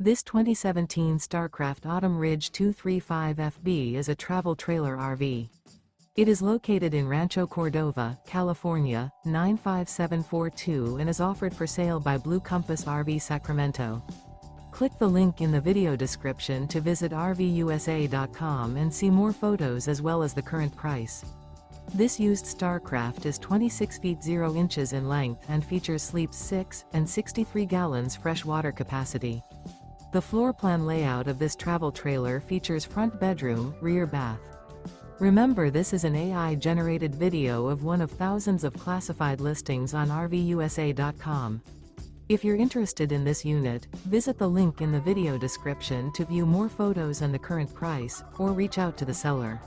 This 2017 Starcraft Autumn Ridge 235FB is a travel trailer RV. It is located in Rancho Cordova, California, 95742 and is offered for sale by Blue Compass RV Sacramento. Click the link in the video description to visit RVUSA.com and see more photos as well as the current price. This used Starcraft is 26 feet 0 inches in length and features sleeps 6 and 63 gallons fresh water capacity. The floor plan layout of this travel trailer features front bedroom, rear bath. Remember, this is an AI-generated video of one of thousands of classified listings on RVUSA.com. If you're interested in this unit, visit the link in the video description to view more photos and the current price, or reach out to the seller.